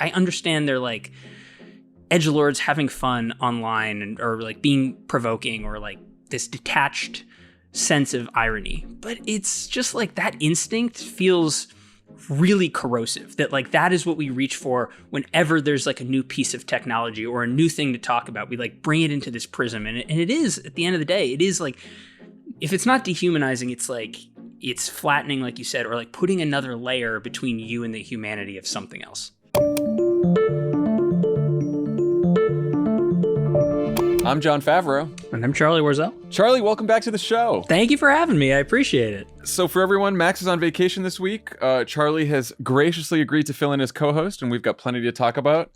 I understand they're like edgelords having fun online or like being provoking or like this detached sense of irony. But it's just like that instinct feels really corrosive, that like that is what we reach for whenever there's like a new piece of technology or a new thing to talk about. We like bring it into this prism, and it is, at the end of the day, it is like, if it's not dehumanizing, it's like it's flattening, like you said, or like putting another layer between you and the humanity of something else. I'm Jon Favreau. And I'm Charlie Warzel. Charlie, welcome back to the show. Thank you for having me. I appreciate it. So for everyone, Max is on vacation this week. Charlie has graciously agreed to fill in as co-host, and we've got plenty to talk about.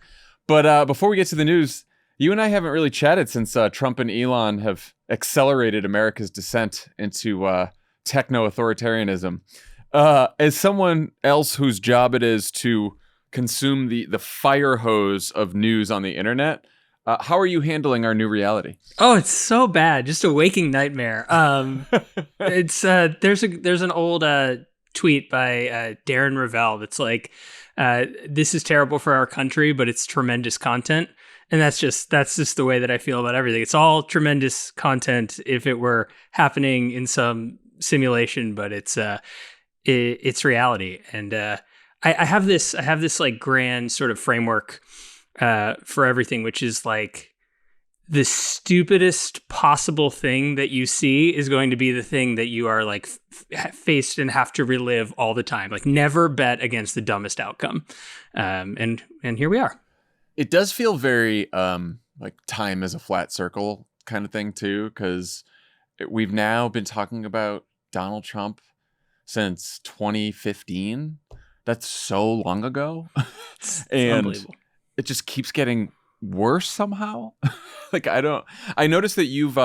But before we get to the news, you and I haven't really chatted since Trump and Elon have accelerated America's descent into techno-authoritarianism. As someone else whose job it is to consume the fire hose of news on the internet, how are you handling our new reality? Oh, it's so bad. Just a waking nightmare. It's there's an old tweet by Darren Ravel that's like, this is terrible for our country, but it's tremendous content. And that's just the way that I feel about everything. It's all tremendous content if it were happening in some simulation, but it's reality. And I have this like grand sort of framework for everything, which is like the stupidest possible thing that you see is going to be the thing that you are like faced and have to relive all the time. Like, never bet against the dumbest outcome. And here we are. It does feel very like time is a flat circle kind of thing too, because we've now been talking about Donald Trump since 2015. That's so long ago. And unbelievable. It just keeps getting worse somehow. Like, I noticed that you've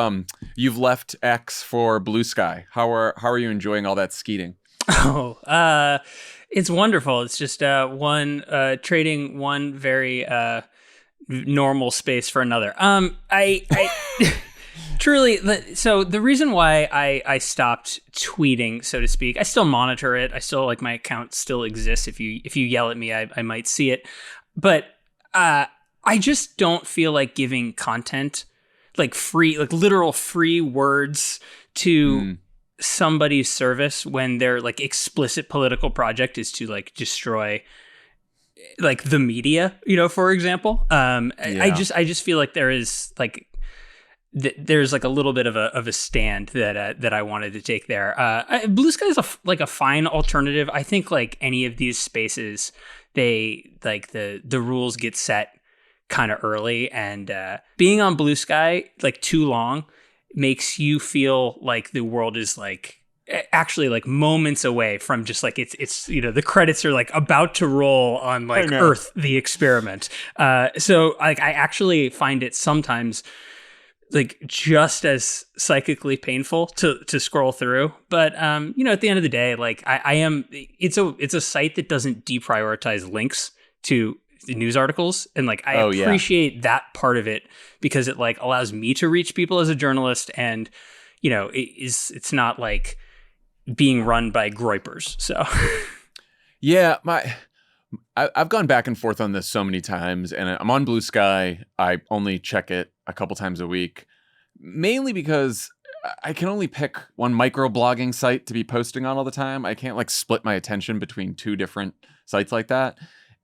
left X for Blue Sky. How are you enjoying all that skeeting? Oh, it's wonderful. It's just trading one very normal space for another. I truly. So the reason why I stopped tweeting, so to speak, I still monitor it. I still, like, my account still exists. If you yell at me, I might see it. But I just don't feel like giving content, like free, like literal free words to somebody's service when their like explicit political project is to like destroy like the media, for example. I just feel like there is like there's like a little bit of a stand that I wanted to take there. Blue Sky is a fine alternative. I think like any of these spaces, they like the rules get set kind of early, and being on Blue Sky like too long makes you feel like the world is like actually like moments away from just like it's the credits are like about to roll on like Earth, the experiment. So like I actually find it sometimes like just as psychically painful to scroll through. But at the end of the day, like it's a site that doesn't deprioritize links to the news articles, and like I appreciate that part of it because it like allows me to reach people as a journalist, and it's not like being run by groypers. So yeah, I've gone back and forth on this so many times, and I'm on Blue Sky. I only check it a couple times a week, mainly because I can only pick one microblogging site to be posting on all the time. I can't like split my attention between two different sites like that.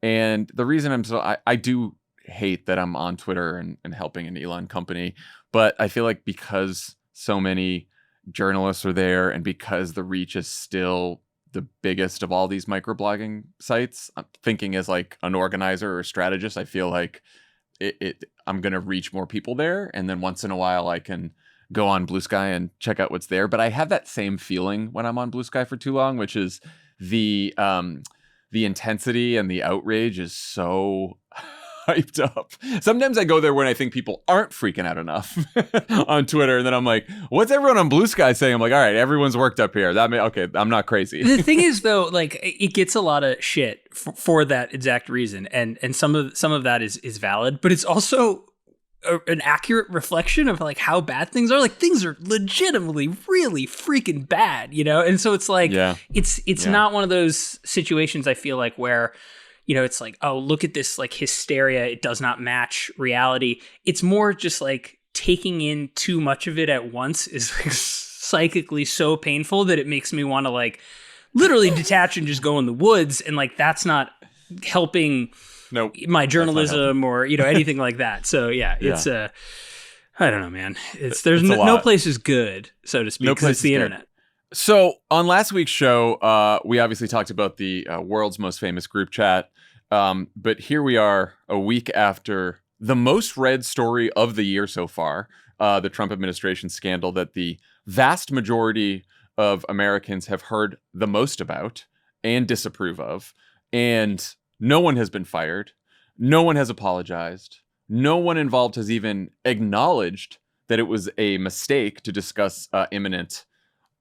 And the reason I do hate that I'm on Twitter and helping an Elon company, but I feel like because so many journalists are there and because the reach is still the biggest of all these microblogging sites, I'm thinking as like an organizer or strategist, I feel like I'm going to reach more people there. And then once in a while I can go on Blue Sky and check out what's there. But I have that same feeling when I'm on Blue Sky for too long, which is the intensity and the outrage is so hyped up. Sometimes I go there when I think people aren't freaking out enough on Twitter, and then I'm like, what's everyone on Blue Sky saying? I'm like, all right, everyone's worked up here. Okay, I'm not crazy. The thing is, though, like it gets a lot of shit for that exact reason, and some of that is valid, but it's also an accurate reflection of like how bad things are. Like, things are legitimately really freaking bad, and so it's like it's not one of those situations, I feel like, where it's like, oh, look at this like hysteria. It does not match reality. It's more just like taking in too much of it at once is like psychically so painful that it makes me want to like literally detach and just go in the woods. And like, that's not helping my journalism or, anything like that. So it's I don't know, man. There's no place is good, so to speak, because it's the internet. So on last week's show, we obviously talked about the world's most famous group chat. But here we are a week after the most read story of the year so far, the Trump administration scandal that the vast majority of Americans have heard the most about and disapprove of. And no one has been fired. No one has apologized. No one involved has even acknowledged that it was a mistake to discuss imminent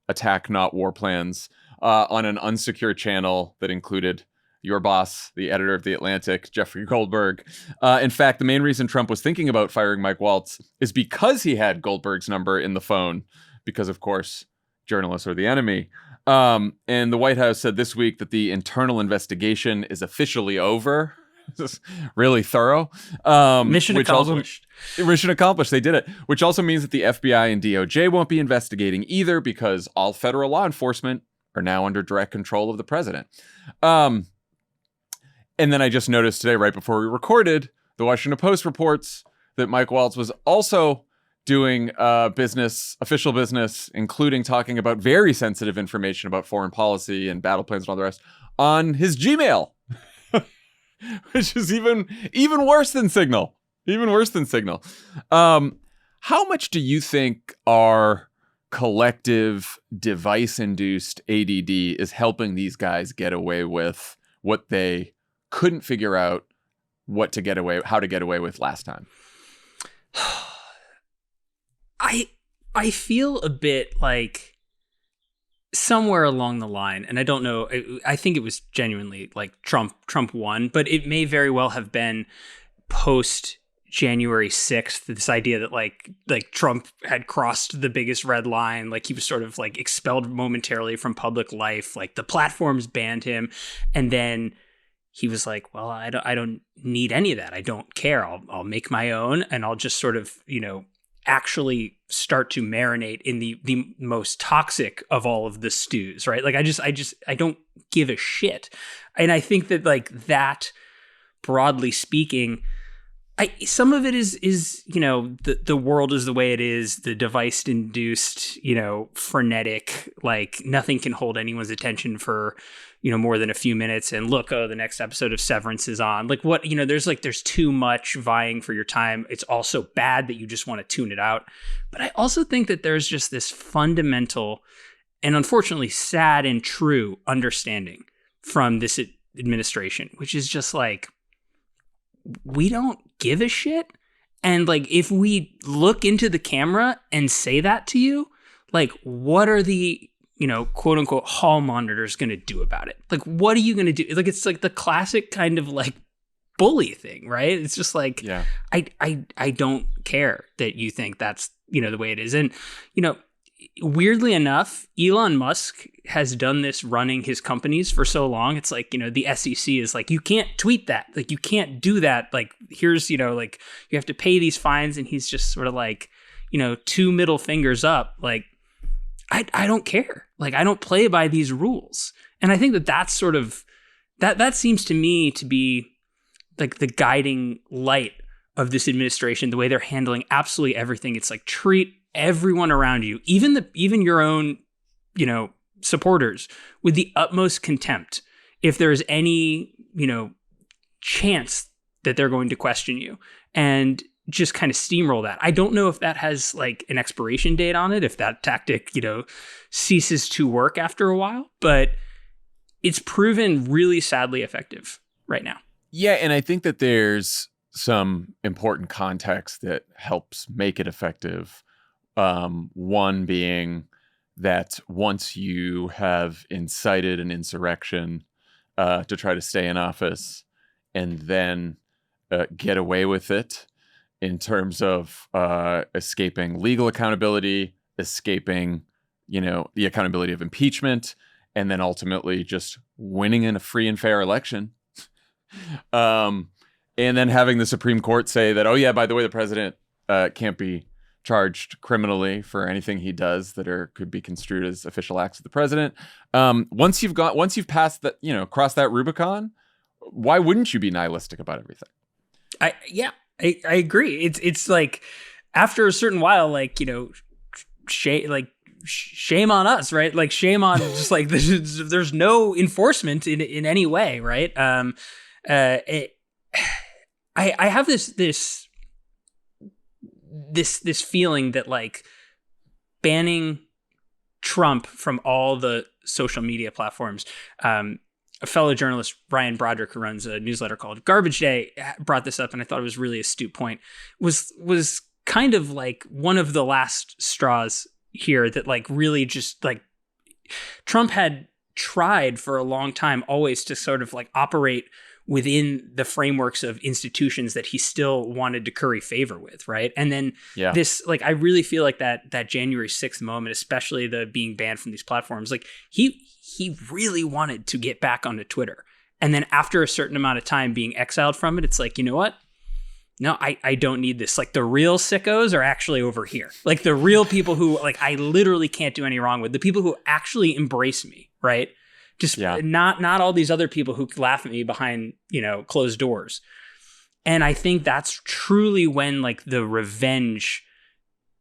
attack, not war plans, on an unsecure channel that included your boss, the editor of The Atlantic, Jeffrey Goldberg. In fact, the main reason Trump was thinking about firing Mike Waltz is because he had Goldberg's number in the phone, because, of course, journalists are the enemy. And the White House said this week that the internal investigation is officially over. Really thorough. Mission accomplished. Mission accomplished. They did it. Which also means that the FBI and DOJ won't be investigating either, because all federal law enforcement are now under direct control of the president. And then I just noticed today, right before we recorded, the Washington Post reports that Mike Waltz was also doing official business, including talking about very sensitive information about foreign policy and battle plans and all the rest on his Gmail. Which is even worse than Signal. Even worse than Signal. How much do you think our collective device-induced ADD is helping these guys get away with what they couldn't figure out how to get away with last time? I feel a bit like somewhere along the line, and I don't know, I think it was genuinely like Trump won, but it may very well have been post January 6th, this idea that like Trump had crossed the biggest red line, like he was sort of like expelled momentarily from public life, like the platforms banned him, and then he was like, well, I don't need any of that. I don't care. I'll make my own, and I'll just sort of, actually start to marinate in the most toxic of all of the stews, right? Like I don't give a shit. And I think that like that, broadly speaking, some of it is the world is the way it is, the device induced, frenetic, like nothing can hold anyone's attention for more than a few minutes, and look, the next episode of Severance is on. Like what, there's too much vying for your time. It's also bad that you just want to tune it out. But I also think that there's just this fundamental and unfortunately sad and true understanding from this administration, which is just like, we don't give a shit. And like, if we look into the camera and say that to you, like, what are the quote unquote hall monitors going to do about it? Like, what are you going to do? Like, it's like the classic kind of like bully thing, right? It's just like, yeah, I don't care that you think that's, the way it is. And, weirdly enough, Elon Musk has done this running his companies for so long. It's like, the SEC is like, you can't tweet that. Like, you can't do that. Like, here's, like you have to pay these fines. And he's just sort of like, two middle fingers up. Like, I don't care. Like, I don't play by these rules. And I think that that's sort of, that seems to me to be like the guiding light of this administration, the way they're handling absolutely everything. It's like, treat everyone around you, even your own, supporters, with the utmost contempt. If there's any, chance that they're going to question you, and just kind of steamroll that. I don't know if that has like an expiration date on it, if that tactic, ceases to work after a while, but it's proven really sadly effective right now. Yeah. And I think that there's some important context that helps make it effective. One being that once you have incited an insurrection to try to stay in office and then get away with it in terms of escaping legal accountability, escaping, the accountability of impeachment, and then ultimately just winning in a free and fair election, And then having the Supreme Court say that, oh yeah, by the way, the president can't be charged criminally for anything he does that could be construed as official acts of the president. Once you've passed that, crossed that Rubicon, why wouldn't you be nihilistic about everything? I agree. It's like after a certain while, like, shame on us, right? Like shame on just like there's no enforcement in any way, right? I have this feeling that like banning Trump from all the social media platforms. A fellow journalist, Ryan Broderick, who runs a newsletter called Garbage Day, brought this up, and I thought it was a really astute point. Was kind of like one of the last straws here that like really just like Trump had tried for a long time always to sort of like operate within the frameworks of institutions that he still wanted to curry favor with, right? And then this, like, I really feel like that January 6th moment, especially the being banned from these platforms, like he really wanted to get back onto Twitter. And then after a certain amount of time being exiled from it, it's like, you know what? No, I don't need this. Like the real sickos are actually over here. Like the real people who like I literally can't do any wrong with, the people who actually embrace me, right? Just not all these other people who laugh at me behind, closed doors. And I think that's truly when like the revenge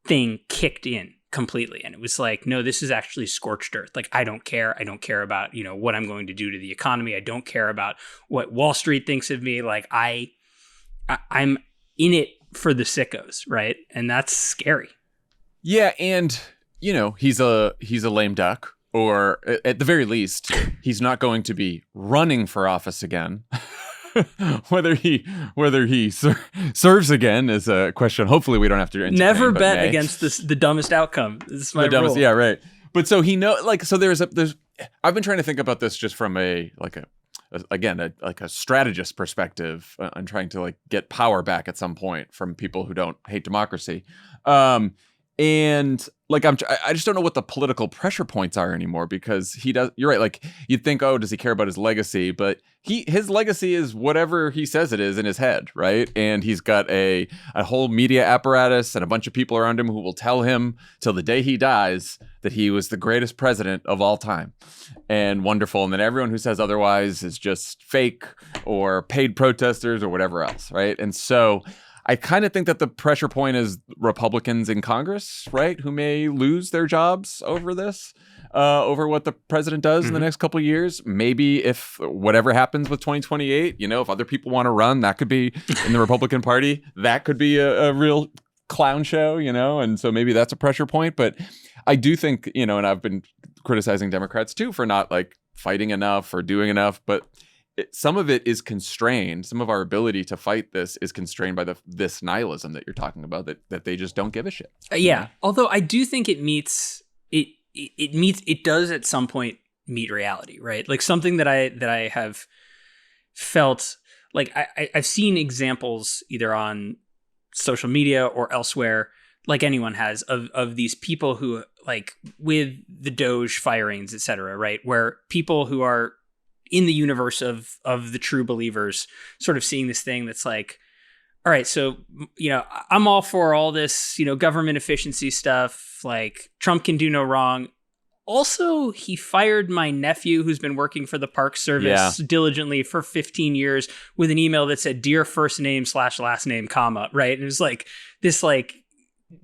thing kicked in completely. And it was like, no, this is actually scorched earth. Like, I don't care. I don't care about, what I'm going to do to the economy. I don't care about what Wall Street thinks of me. Like I'm in it for the sickos, right? And that's scary. Yeah. And, he's a lame duck. Or at the very least, he's not going to be running for office again. whether he serves again is a question. Hopefully, we don't have to never bet against the dumbest outcome. This is my rule. Yeah, right. But so he so there's I've been trying to think about this just from a strategist perspective. I'm trying to like get power back at some point from people who don't hate democracy. And like I just don't know what the political pressure points are anymore, because he does. You're right. Like you'd think, oh, does he care about his legacy? But his legacy is whatever he says it is in his head, right? And he's got a whole media apparatus and a bunch of people around him who will tell him till the day he dies that he was the greatest president of all time and wonderful. And then everyone who says otherwise is just fake or paid protesters or whatever else, right? And so I kind of think that the pressure point is Republicans in Congress, right, who may lose their jobs over this, over what the president does in the next couple of years. Maybe if whatever happens with 2028, if other people want to run, that could be in the Republican Party. That could be a real clown show, and so maybe that's a pressure point. But I do think, and I've been criticizing Democrats too for not like fighting enough or doing enough, but some of it is constrained. Some of our ability to fight this is constrained by this nihilism that you're talking about, that they just don't give a shit. Yeah. Although I do think it does at some point meet reality, right? Like something that I have felt like I've seen examples either on social media or elsewhere, like anyone has, of these people who like with the Doge firings, et cetera, right? Where people who are in the universe of the true believers sort of seeing this thing that's like, all right, so, I'm all for all this, government efficiency stuff. Like Trump can do no wrong. Also, he fired my nephew who's been working for the Park Service diligently for 15 years with an email that said, "Dear first name / last name, comma," right? And it was like this like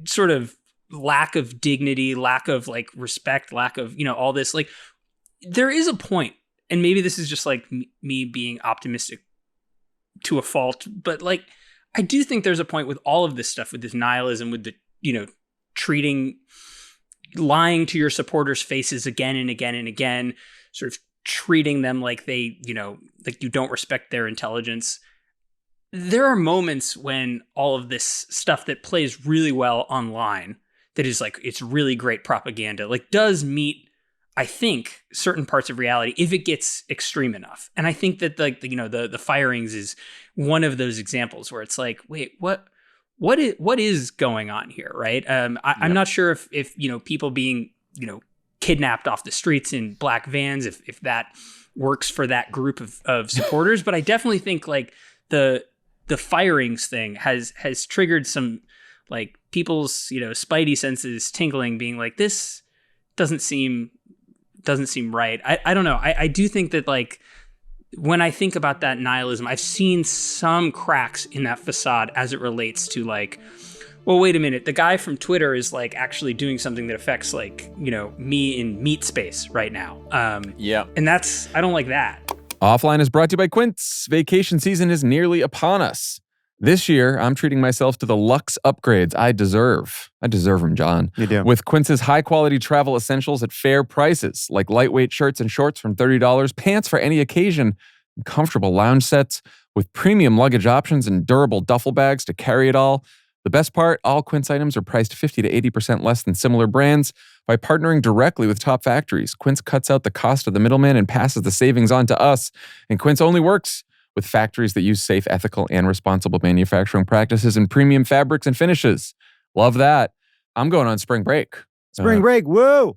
sort of lack of dignity, lack of like respect, lack of, all this. Like there is a point. And maybe this is just like me being optimistic to a fault, but like, I do think there's a point with all of this stuff, with this nihilism, with the, lying to your supporters' faces again and again and again, sort of treating them like they, like you don't respect their intelligence. There are moments when all of this stuff that plays really well online, that is like, it's really great propaganda, like does meet, I think, certain parts of reality if it gets extreme enough. And I think that like the firings is one of those examples where it's like, wait, what is going on here, right? I'm not sure if people being kidnapped off the streets in black vans, if that works for that group of supporters. But I definitely think like the firings thing has triggered some like people's, you know, spidey senses tingling, being like, this doesn't seem right. I don't know. I do think that like when I think about that nihilism, I've seen some cracks in that facade as it relates to like, well, wait a minute. The guy from Twitter is like actually doing something that affects like, you know, me in meat space right now. Yeah. And I don't like that. Offline is brought to you by Quince. Vacation season is nearly upon us. This year, I'm treating myself to the luxe upgrades I deserve. I deserve them, John. You do. With Quince's high-quality travel essentials at fair prices, like lightweight shirts and shorts from $30, pants for any occasion, and comfortable lounge sets with premium luggage options and durable duffel bags to carry it all. The best part, all Quince items are priced 50 to 80% less than similar brands. By partnering directly with top factories, Quince cuts out the cost of the middleman and passes the savings on to us. And Quince only works with factories that use safe, ethical, and responsible manufacturing practices and premium fabrics and finishes. Love that. I'm going on spring break. Spring break, woo!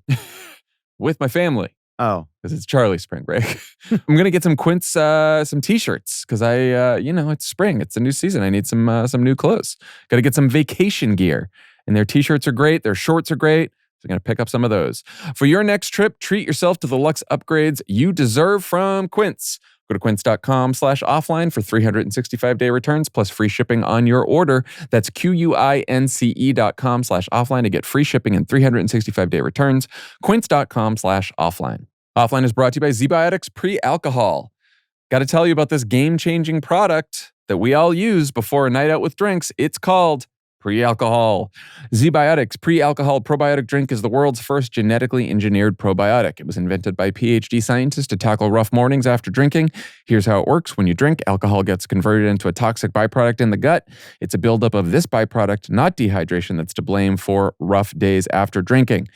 With my family. Oh. Because it's Charlie's spring break. I'm going to get some Quince, some t-shirts because it's spring. It's a new season. I need some new clothes. Got to get some vacation gear. And their t-shirts are great. Their shorts are great. So I'm going to pick up some of those. For your next trip, treat yourself to the luxe upgrades you deserve from Quince. Go to quince.com/offline for 365-day returns plus free shipping on your order. That's QUINCE.com/offline to get free shipping and 365-day returns. Quince.com/offline. Offline is brought to you by ZBiotics Pre-Alcohol. Got to tell you about this game-changing product that we all use before a night out with drinks. It's called Pre-Alcohol. ZBiotics Pre-Alcohol Probiotic Drink is the world's first genetically engineered probiotic. It was invented by PhD scientists to tackle rough mornings after drinking. Here's how it works. When you drink, alcohol gets converted into a toxic byproduct in the gut. It's a buildup of this byproduct, not dehydration, that's to blame for rough days after drinking.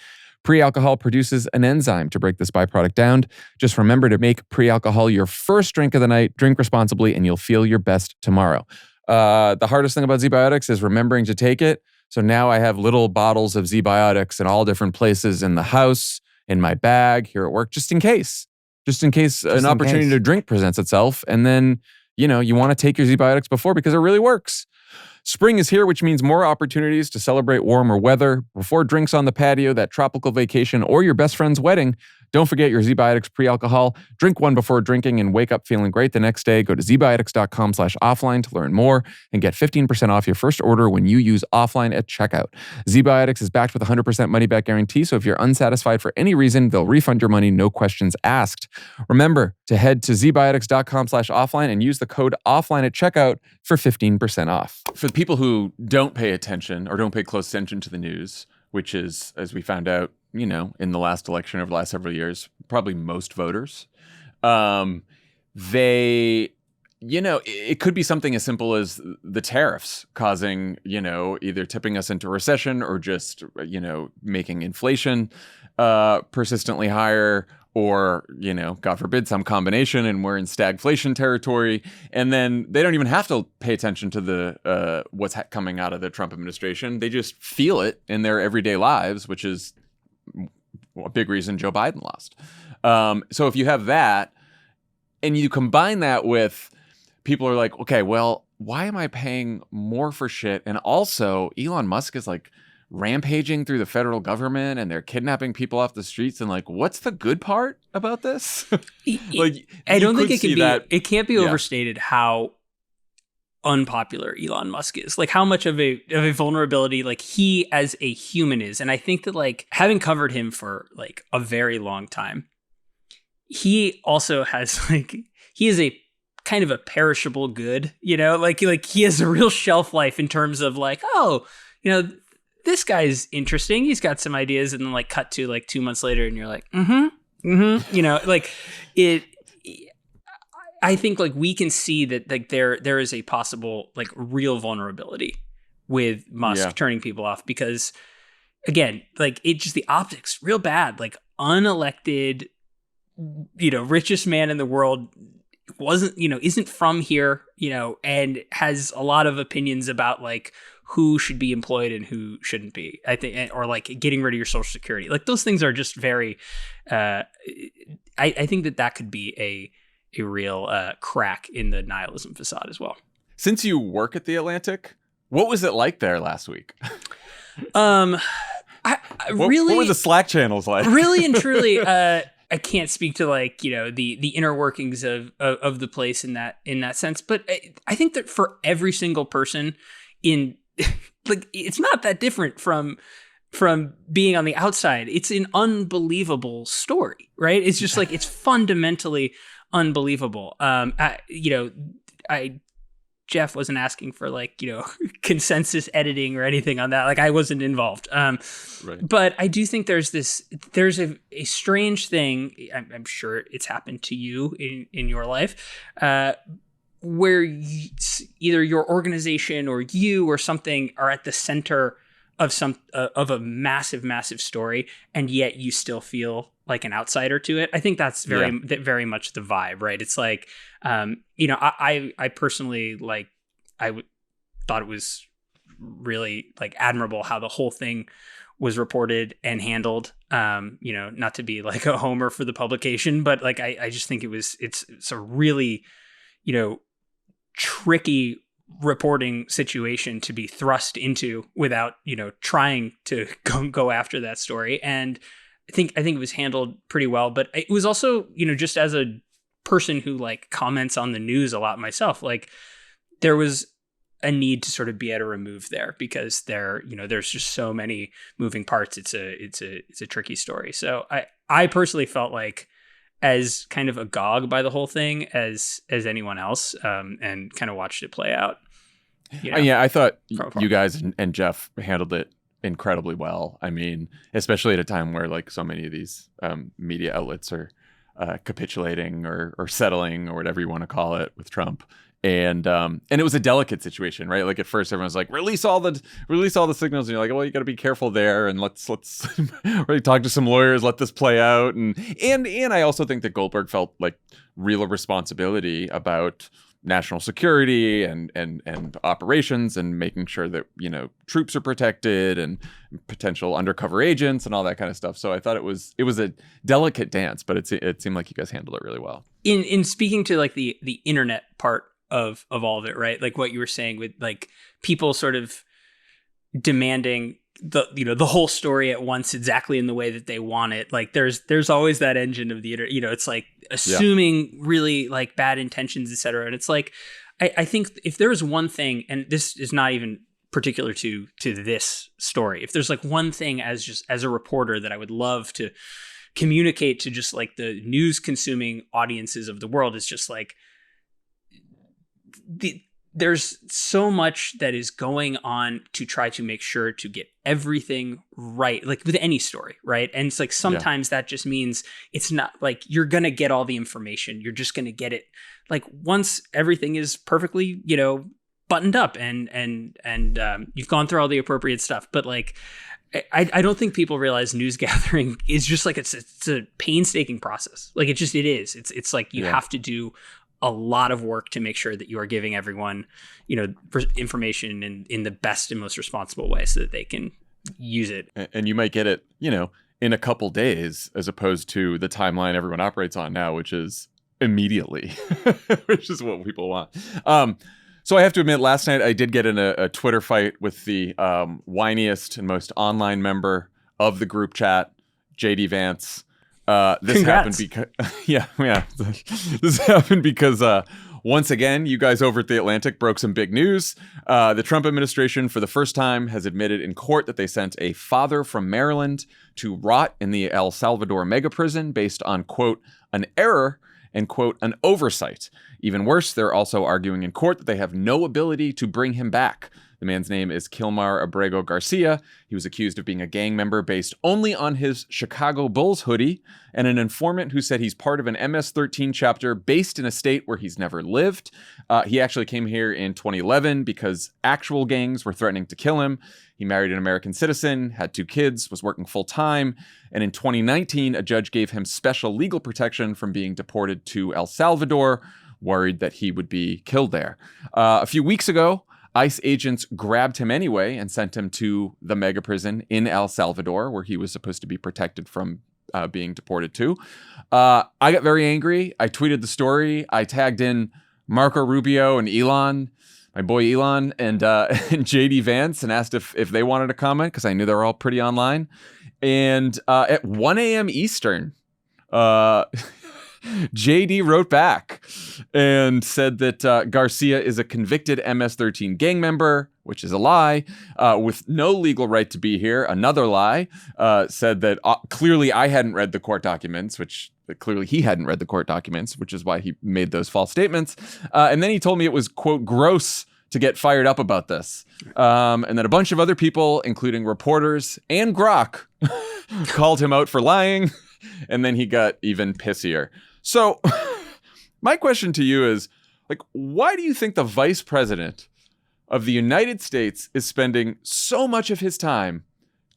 Pre-alcohol produces an enzyme to break this byproduct down. Just remember to make pre-alcohol your first drink of the night. Drink responsibly, and you'll feel your best tomorrow. The hardest thing about ZBiotics is remembering to take it. So now I have little bottles of ZBiotics in all different places in the house, in my bag, here at work, just in case an opportunity to drink presents itself. And then, you want to take your ZBiotics before because it really works. Spring is here, which means more opportunities to celebrate warmer weather. Before drinks on the patio, that tropical vacation, or your best friend's wedding, don't forget your ZBiotics Pre-Alcohol. Drink one before drinking and wake up feeling great the next day. Go to zbiotics.com/offline to learn more and get 15% off your first order when you use offline at checkout. ZBiotics is backed with a 100% money-back guarantee, so if you're unsatisfied for any reason, they'll refund your money, no questions asked. Remember to head to zbiotics.com/offline and use the code offline at checkout for 15% off. For the people who don't pay attention or don't pay close attention to the news, which is, as we found out, in the last election over the last several years, probably most voters, it could be something as simple as the tariffs causing, either tipping us into recession or just, making inflation persistently higher, or, God forbid, some combination, and we're in stagflation territory. And then they don't even have to pay attention to the what's coming out of the Trump administration. They just feel it in their everyday lives, which is a big reason Joe Biden lost. So if you have that, and you combine that with people are like, okay, well, why am I paying more for shit? And also, Elon Musk is like rampaging through the federal government, and they're kidnapping people off the streets. And like, what's the good part about this? I don't think it can be. It can't be overstated how unpopular Elon Musk is, like how much of a vulnerability like he as a human is. And I think that like having covered him for like a very long time, he also has like, he is a kind of a perishable good, like he has a real shelf life in terms of like, oh, this guy's interesting, he's got some ideas, and then like cut to like 2 months later and you're like, like it. I think like we can see that like there is a possible like real vulnerability with Musk turning people off, because again, like it just, the optics real bad, like unelected, richest man in the world wasn't, isn't from here, and has a lot of opinions about like who should be employed and who shouldn't be, I think, or like getting rid of your social security. Like those things are just very, I think that could be a real crack in the nihilism facade as well. Since you work at The Atlantic, what was it like there last week? What were the Slack channels like? Really and truly, I can't speak to like, the inner workings of the place in that sense. But I think that for every single person in like, it's not that different from being on the outside. It's an unbelievable story, right? It's just like, it's fundamentally unbelievable. Jeff wasn't asking for like, consensus editing or anything on that. Like I wasn't involved. Right. But I do think there's a strange thing. I'm sure it's happened to you in your life, where either your organization or you or something are at the center of of a massive, massive story, and yet you still feel like an outsider to it. I think that's very much the vibe, right? It's like, I personally thought it was really like admirable how the whole thing was reported and handled. Not to be like a homer for the publication, but like I just think it's a really, tricky reporting situation to be thrust into without, trying to go after that story. And I think it was handled pretty well, but it was also, just as a person who like comments on the news a lot myself, like there was a need to sort of be at a remove there because there's just so many moving parts. It's a tricky story. So I personally felt like as kind of agog by the whole thing as anyone else, and kind of watched it play out. I thought you guys and Jeff handled it incredibly well. I mean, especially at a time where like so many of these media outlets are capitulating or settling or whatever you want to call it with Trump. And it was a delicate situation, right? Like at first everyone's like, release all the signals. And you're like, well, you got to be careful there. And let's really talk to some lawyers, let this play out. And I also think that Goldberg felt like real responsibility about national security and operations and making sure that, troops are protected and potential undercover agents and all that kind of stuff. So I thought it was a delicate dance, but it seemed like you guys handled it really well. In speaking to like the internet part of all of it, right? Like what you were saying with like people sort of demanding the whole story at once exactly in the way that they want it. Like there's always that engine of the internet, it's like assuming really like bad intentions, etc. And it's like I think if there is one thing, and this is not even particular to this story, if there's like one thing as a reporter that I would love to communicate to just like the news consuming audiences of the world, is just like there's so much that is going on to try to make sure to get everything right, like with any story, right? And it's like sometimes that just means it's not like you're going to get all the information. You're just going to get it like once everything is perfectly, buttoned up and you've gone through all the appropriate stuff. But like, I don't think people realize news gathering is just like it's a painstaking process. Like it is. It's like you have to do a lot of work to make sure that you are giving everyone, information in the best and most responsible way so that they can use it. And you might get it, in a couple days, as opposed to the timeline everyone operates on now, which is immediately, which is what people want. So I have to admit, last night I did get in a Twitter fight with the whiniest and most online member of the group chat, JD Vance. This Congrats. happened because this happened because once again, you guys over at The Atlantic broke some big news. The Trump administration, for the first time, has admitted in court that they sent a father from Maryland to rot in the El Salvador mega prison based on, quote, an error and, quote, an oversight. Even worse, they're also arguing in court that they have no ability to bring him back. The man's name is Kilmar Abrego Garcia. He was accused of being a gang member based only on his Chicago Bulls hoodie, and an informant who said he's part of an MS-13 chapter based in a state where he's never lived. He actually came here in 2011 because actual gangs were threatening to kill him. He married an American citizen, had 2 kids, was working full-time, and in 2019, a judge gave him special legal protection from being deported to El Salvador. worried that he would be killed there. A few weeks ago, ICE agents grabbed him anyway and sent him to the mega prison in El Salvador, where he was supposed to be protected from being deported to. I got very angry. I tweeted the story. I tagged in Marco Rubio and Elon, my boy Elon, and JD Vance, and asked if they wanted to comment, because I knew they were all pretty online. And at 1 a.m. Eastern, JD wrote back and said that Garcia is a convicted MS-13 gang member, which is a lie, with no legal right to be here. Another lie. Said that clearly I hadn't read the court documents, which clearly he hadn't read the court documents, which is why he made those false statements. And then he told me it was, quote, gross to get fired up about this. And then a bunch of other people, including reporters and Grok, called him out for lying. And then he got even pissier. So my question to you is, like, why do you think the vice president of the United States is spending so much of his time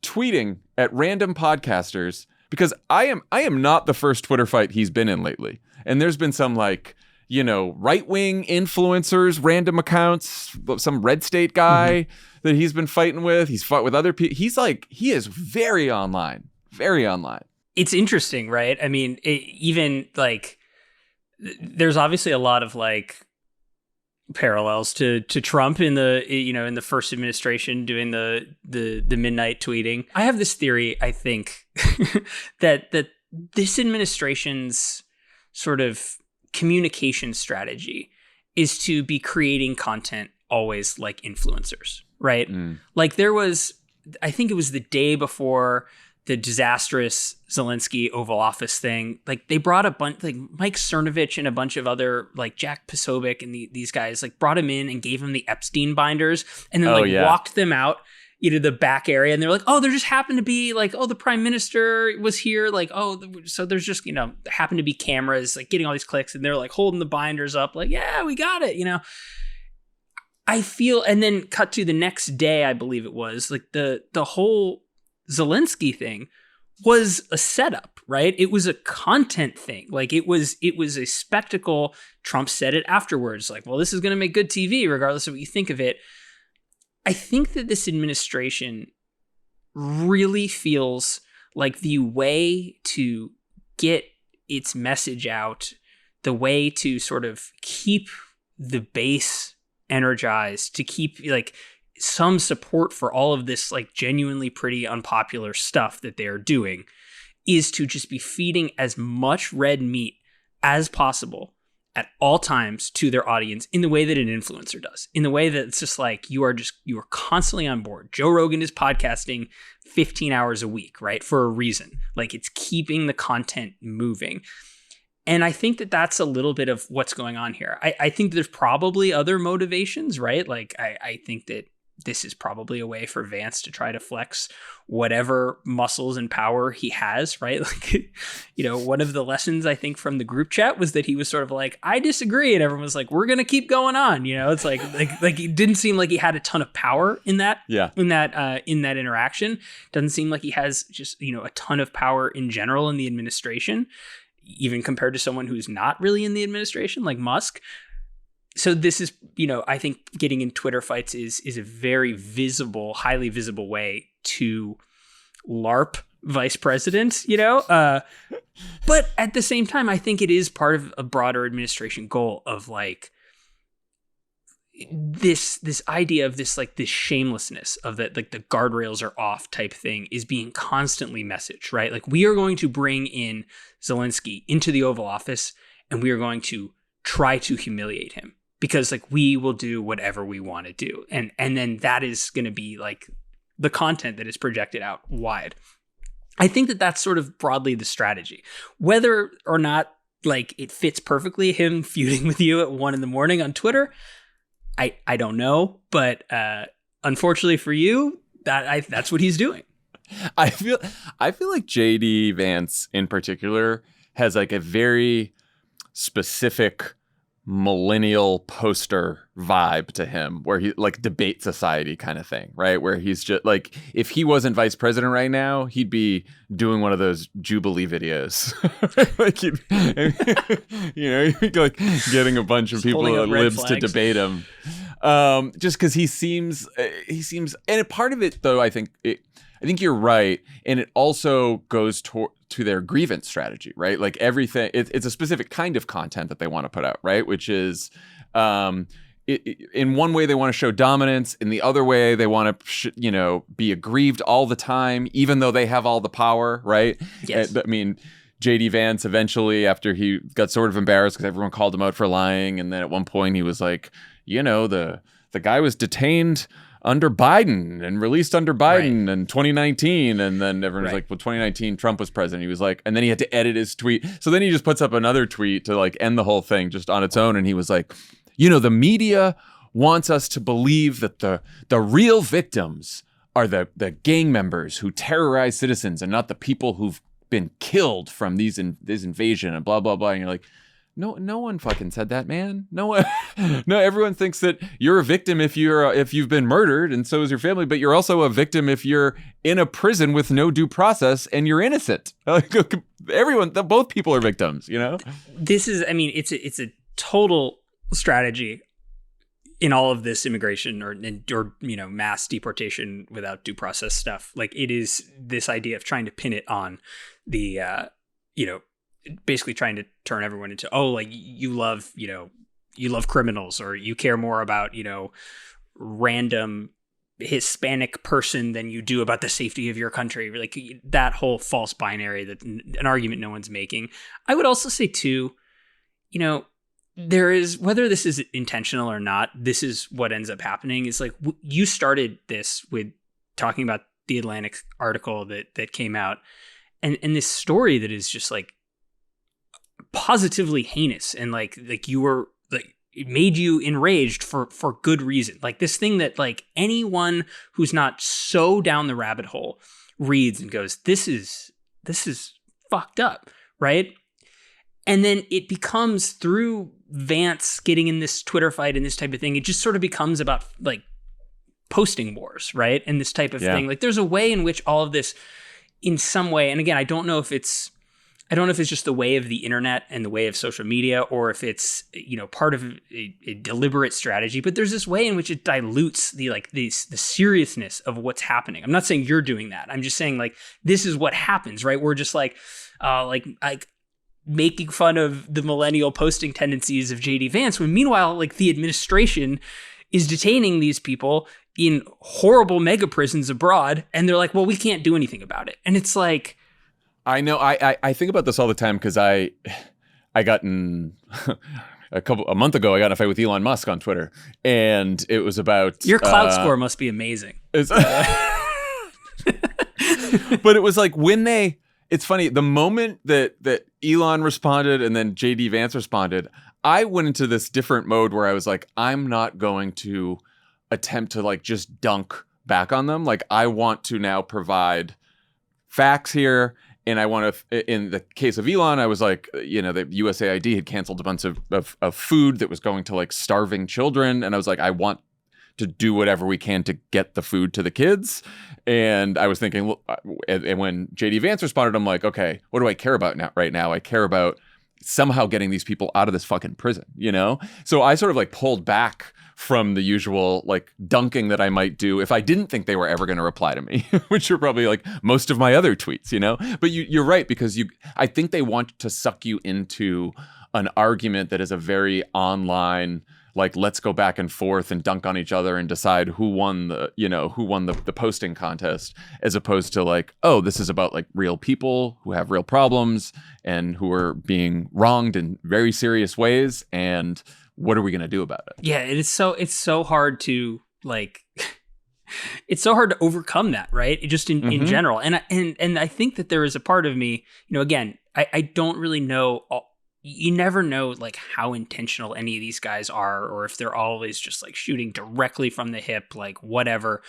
tweeting at random podcasters? Because I am not the first Twitter fight he's been in lately. And there's been some, like, you know, right-wing influencers, random accounts, some red state guy that he's been fighting with. He's fought with other people. He is very online, very online. It's interesting, right? I mean, even like, there's obviously a lot of like parallels to Trump in the first administration doing the midnight tweeting. I have this theory, I think, that this administration's sort of communication strategy is to be creating content always like influencers, right? Like I think it was the day before the disastrous Zelensky Oval Office thing, like they brought a bunch, like Mike Cernovich and a bunch of other, like Jack Posobiec and these guys, like brought him in and gave him the Epstein binders, and then walked them out, the back area, and they're like, oh, there just happened to be like, oh, the prime minister was here, like, oh, so there's just, happened to be cameras like getting all these clicks, and they're like holding the binders up, like, yeah, we got it, I feel, and then cut to the next day, I believe it was, like the whole Zelensky thing was a setup, right? It was a content thing. Like it was a spectacle. Trump said it afterwards, like, well, this is going to make good TV regardless of what you think of it. I think that this administration really feels like the way to get its message out, the way to sort of keep the base energized, to keep like some support for all of this like genuinely pretty unpopular stuff that they're doing, is to just be feeding as much red meat as possible at all times to their audience in the way that an influencer does, in the way that it's just like you are constantly on board. Joe Rogan is podcasting 15 hours a week, right? For a reason. Like it's keeping the content moving. And I think that that's a little bit of what's going on here. I think there's probably other motivations, right? Like I think that this is probably a way for Vance to try to flex whatever muscles and power he has, right? Like, one of the lessons I think from the group chat was that he was sort of like, I disagree. And everyone was like, we're going to keep going on. It's like it didn't seem like he had a ton of power in that, in that interaction. Doesn't seem like he has just, a ton of power in general in the administration, even compared to someone who's not really in the administration like Musk. So this is, I think getting in Twitter fights is a very visible, highly visible way to LARP vice president, but at the same time, I think it is part of a broader administration goal of like this idea of this, like this shamelessness of that, like the guardrails are off type thing is being constantly messaged, right? Like we are going to bring in Zelensky into the Oval Office and we are going to try to humiliate him. Because like we will do whatever we want to do. And then that is going to be like the content that is projected out wide. I think that that's sort of broadly the strategy. Whether or not like it fits perfectly, him feuding with you at 1 a.m. on Twitter, I don't know. But unfortunately for you, that's what he's doing. I feel like JD Vance in particular has like a very specific millennial poster vibe to him, where he like debate society kind of thing, right? Where he's just like, if he wasn't vice president right now, he'd be doing one of those Jubilee videos. Like he'd be like getting a bunch of Just people, holding up red libs, to flags. debate him. Just because he seems, and a part of it though, I think you're right, and it also goes to their grievance strategy, right? Like everything, it's a specific kind of content that they want to put out, right? Which is, in one way they want to show dominance, in the other way they want to, be aggrieved all the time, even though they have all the power, right? Yes. I mean, JD Vance eventually, after he got sort of embarrassed because everyone called him out for lying, and then at one point he was like, the guy was detained under Biden and released under Biden in 2019. And then everyone's like, well, 2019, Trump was president. He was like, and then he had to edit his tweet. So then he just puts up another tweet to like end the whole thing just on its own. And he was like, the media wants us to believe that the real victims are the gang members who terrorize citizens and not the people who've been killed from this invasion and blah, blah, blah. And you're like, no one fucking said that, man. No one, no. Everyone thinks that you're a victim if you've been murdered, and so is your family. But you're also a victim if you're in a prison with no due process and you're innocent. Both people are victims. This is, I mean, it's a total strategy in all of this immigration or mass deportation without due process stuff. Like, it is this idea of trying to pin it on the basically trying to turn everyone into, you love criminals, or you care more about, random Hispanic person than you do about the safety of your country. Like, that whole false binary, that an argument no one's making. I would also say too, there is, whether this is intentional or not, this is what ends up happening. Is like, you started this with talking about the Atlantic article that came out, and this story that is just like positively heinous, and like you were like, it made you enraged for good reason. Like, this thing that like anyone who's not so down the rabbit hole reads and goes, this is fucked up, right? And then it becomes, through Vance getting in this Twitter fight and this type of thing, it just sort of becomes about like posting wars, right? And this type of thing. Like, there's a way in which all of this, in some way, and again, I don't know if it's just the way of the internet and the way of social media, or if it's, part of a deliberate strategy, but there's this way in which it dilutes the seriousness of what's happening. I'm not saying you're doing that. I'm just saying, like, this is what happens, right? We're just like making fun of the millennial posting tendencies of JD Vance, when meanwhile, like, the administration is detaining these people in horrible mega prisons abroad, and they're like, well, we can't do anything about it. And it's like, I know. I think about this all the time, because I got in a month ago. I got in a fight with Elon Musk on Twitter, and it was about your clout score must be amazing. But it was like it's funny, the moment that Elon responded and then JD Vance responded, I went into this different mode where I was like, I'm not going to attempt to like just dunk back on them. Like, I want to now provide facts here. And I want to, in the case of Elon, I was like, the USAID had canceled a bunch of food that was going to like starving children. And I was like, I want to do whatever we can to get the food to the kids. And I was thinking, and when JD Vance responded, I'm like, okay, what do I care about right now? I care about somehow getting these people out of this fucking prison, So I sort of like pulled back from the usual like dunking that I might do if I didn't think they were ever going to reply to me, which are probably like most of my other tweets, But you're right, because I think they want to suck you into an argument that is a very online, like, let's go back and forth and dunk on each other and decide who won the posting contest, as opposed to like, oh, this is about like real people who have real problems and who are being wronged in very serious ways, and what are we going to do about it? Yeah, it's so hard to like, it's so hard to overcome that, right? Just in general. And I think that there is a part of me, again, I don't really know. You never know like how intentional any of these guys are, or if they're always just like shooting directly from the hip, like whatever.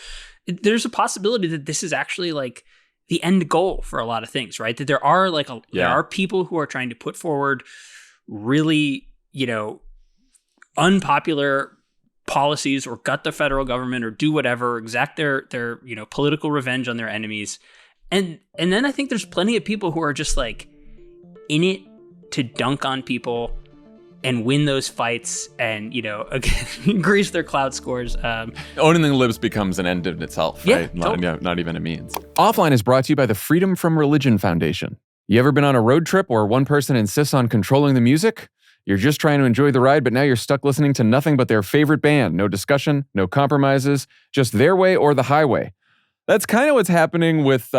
There's a possibility that this is actually like the end goal for a lot of things, right? That there are like there are people who are trying to put forward really, unpopular policies or gut the federal government or do whatever, exact their political revenge on their enemies. And then I think there's plenty of people who are just like in it to dunk on people and win those fights and, again, increase their clout scores. Owning the libs becomes an end in itself, right? Totally. Not even a means. Offline is brought to you by the Freedom from Religion Foundation. You ever been on a road trip where one person insists on controlling the music? You're just trying to enjoy the ride, but now you're stuck listening to nothing but their favorite band. No discussion, no compromises, just their way or the highway. That's kind of what's happening with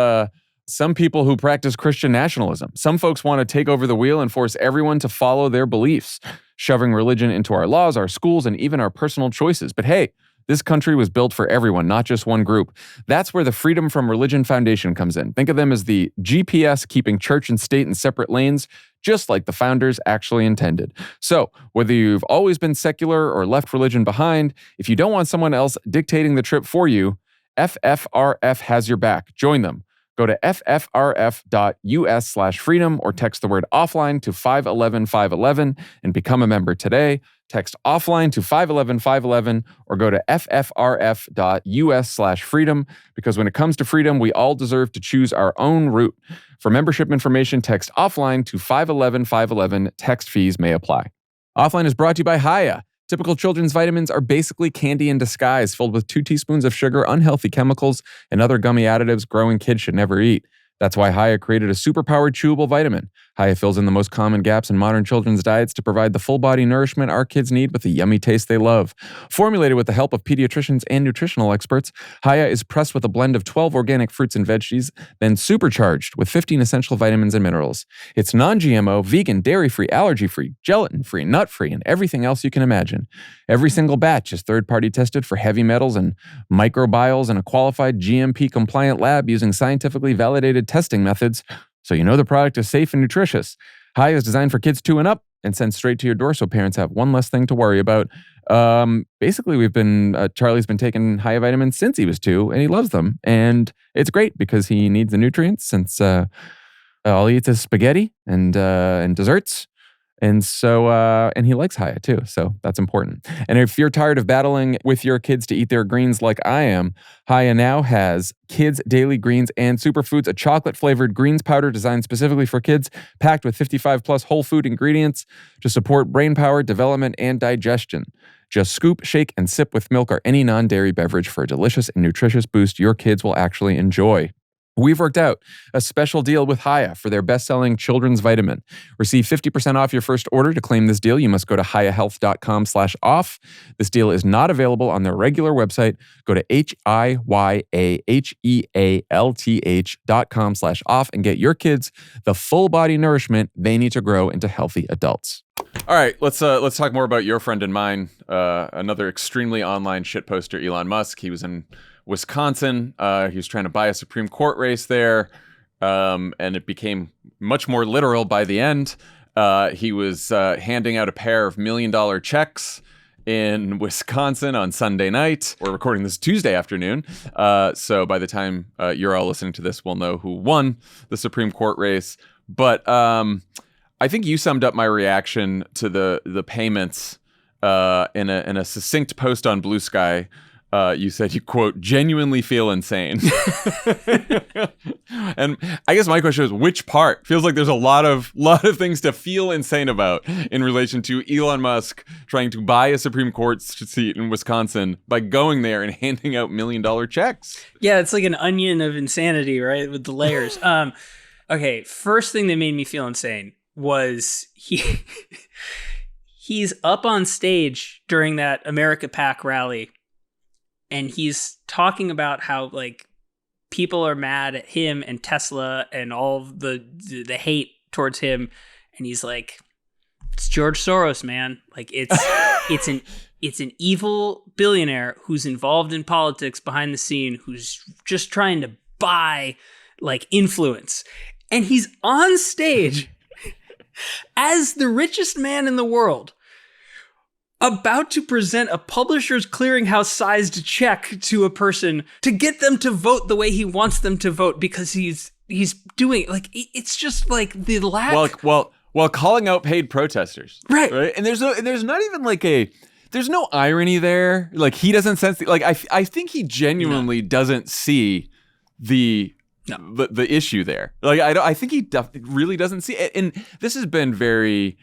some people who practice Christian nationalism. Some folks want to take over the wheel and force everyone to follow their beliefs, shoving religion into our laws, our schools, and even our personal choices. But hey, this country was built for everyone, not just one group. That's where the Freedom from Religion Foundation comes in. Think of them as the GPS keeping church and state in separate lanes, just like the founders actually intended. So, whether you've always been secular or left religion behind, if you don't want someone else dictating the trip for you, FFRF has your back. Join them. Go to ffrf.us/freedom or text the word offline to 511-511 and become a member today. Text offline to 511-511 or go to ffrf.us/freedom, because when it comes to freedom, we all deserve to choose our own route. For membership information, text offline to 511-511. Text fees may apply. Offline is brought to you by Hiya. Typical children's vitamins are basically candy in disguise, filled with 2 teaspoons of sugar, unhealthy chemicals, and other gummy additives growing kids should never eat. That's why Hiya created a superpowered chewable vitamin. Hiya fills in the most common gaps in modern children's diets to provide the full-body nourishment our kids need with the yummy taste they love. Formulated with the help of pediatricians and nutritional experts, Hiya is pressed with a blend of 12 organic fruits and veggies, then supercharged with 15 essential vitamins and minerals. It's non-GMO, vegan, dairy-free, allergy-free, gelatin-free, nut-free, and everything else you can imagine. Every single batch is third-party tested for heavy metals and microbiomes in a qualified GMP-compliant lab using scientifically validated testing methods, so you know the product is safe and nutritious. Hiya is designed for kids 2 and up and sent straight to your door, so parents have one less thing to worry about. Basically, Charlie's been taking Hiya vitamins since he was 2, and he loves them. And it's great because he needs the nutrients since all he eats is spaghetti and desserts. And so, and he likes Hiya too, so that's important. And if you're tired of battling with your kids to eat their greens like I am, Hiya now has Kids Daily Greens and Superfoods, a chocolate-flavored greens powder designed specifically for kids, packed with 55-plus whole food ingredients to support brain power, development, and digestion. Just scoop, shake, and sip with milk or any non-dairy beverage for a delicious and nutritious boost your kids will actually enjoy. We've worked out a special deal with Hiya for their best-selling children's vitamin. Receive 50% off your first order. To claim this deal, you must go to hiyahealth.com/off. This deal is not available on their regular website. Go to hiyahealth.com/off and get your kids the full body nourishment they need to grow into healthy adults. All right, let's talk more about your friend and mine, another extremely online shitposter, Elon Musk. He was in Wisconsin. He was trying to buy a Supreme Court race there, and it became much more literal by the end. He was handing out a pair of $1 million checks in Wisconsin on Sunday night. We're recording this Tuesday afternoon, so by the time you're all listening to this, we'll know who won the Supreme Court race. But I think you summed up my reaction to the payments in a succinct post on Blue Sky. You said you, quote, genuinely feel insane. And I guess my question is, which part? Feels like there's a lot of things to feel insane about in relation to Elon Musk trying to buy a Supreme Court seat in Wisconsin by going there and handing out $1 million checks. Yeah, it's like an onion of insanity, right? With the layers. Okay, first thing that made me feel insane was he's up on stage during that America PAC rally. And he's talking about how, like, people are mad at him and Tesla and all of the hate towards him. And he's like, it's George Soros, man. Like, it's an evil billionaire who's involved in politics behind the scene, who's just trying to buy, like, influence. And he's on stage as the richest man in the world, about to present a Publishers Clearinghouse sized check to a person to get them to vote the way he wants them to vote, because he's doing, like, it's just like the lack. Well, while calling out paid protesters. Right. And there's not even like there's no irony there. Like he doesn't sense like I think he genuinely doesn't see the issue there. Like I think he really doesn't see it. And this has been very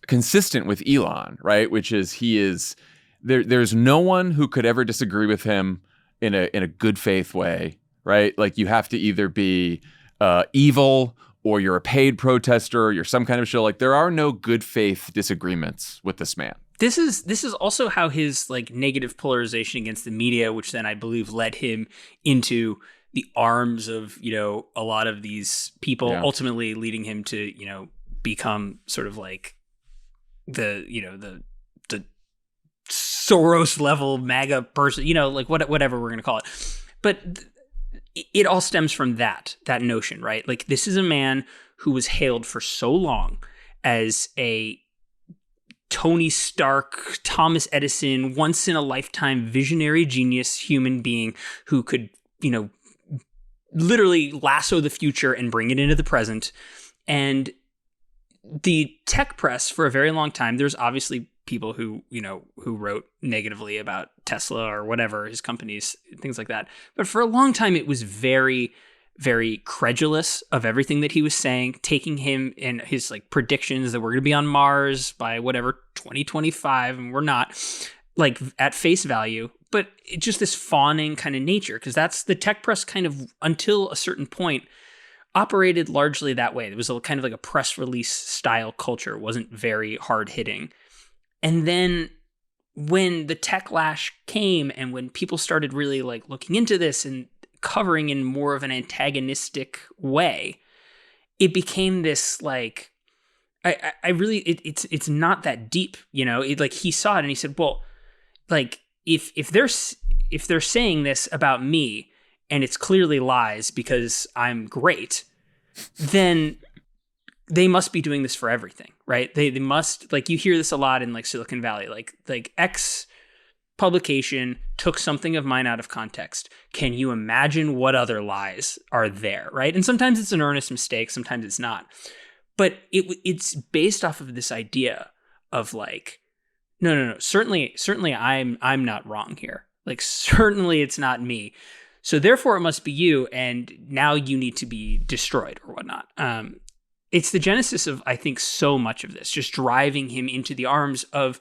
consistent with Elon, right? Which is there's no one who could ever disagree with him in a good faith way, right? Like you have to either be evil or you're a paid protester or you're some kind of shill. Like there are no good faith disagreements with this man. This is also how his like negative polarization against the media, which then I believe led him into the arms of, a lot of these people, ultimately leading him to, become sort of like the Soros level MAGA person, like whatever we're going to call it. But it all stems from that notion, right? Like this is a man who was hailed for so long as a Tony Stark, Thomas Edison, once in a lifetime visionary genius human being who could, literally lasso the future and bring it into the present. And the tech press for a very long time, there's obviously people who wrote negatively about Tesla or whatever, his companies, things like that. But for a long time, it was very, very credulous of everything that he was saying, taking him and his like predictions that we're going to be on Mars by whatever 2025, and we're not, like at face value. But it's just this fawning kind of nature, because that's the tech press kind of until a certain point operated largely that way. It was a kind of like a press release style culture. It wasn't very hard hitting. And then when the tech lash came and when people started really like looking into this and covering in more of an antagonistic way, it became this like, I really, it's not that deep, like he saw it and he said, well, like if they're saying this about me and it's clearly lies because I'm great, then they must be doing this for everything, right? They must, like you hear this a lot in like Silicon Valley, like X publication took something of mine out of context. Can you imagine what other lies are there, right? And sometimes it's an earnest mistake, sometimes it's not. But it's based off of this idea of like, no, certainly I'm not wrong here. Like certainly it's not me. So therefore it must be you, and now you need to be destroyed or whatnot. It's the genesis of, I think, so much of this, just driving him into the arms of,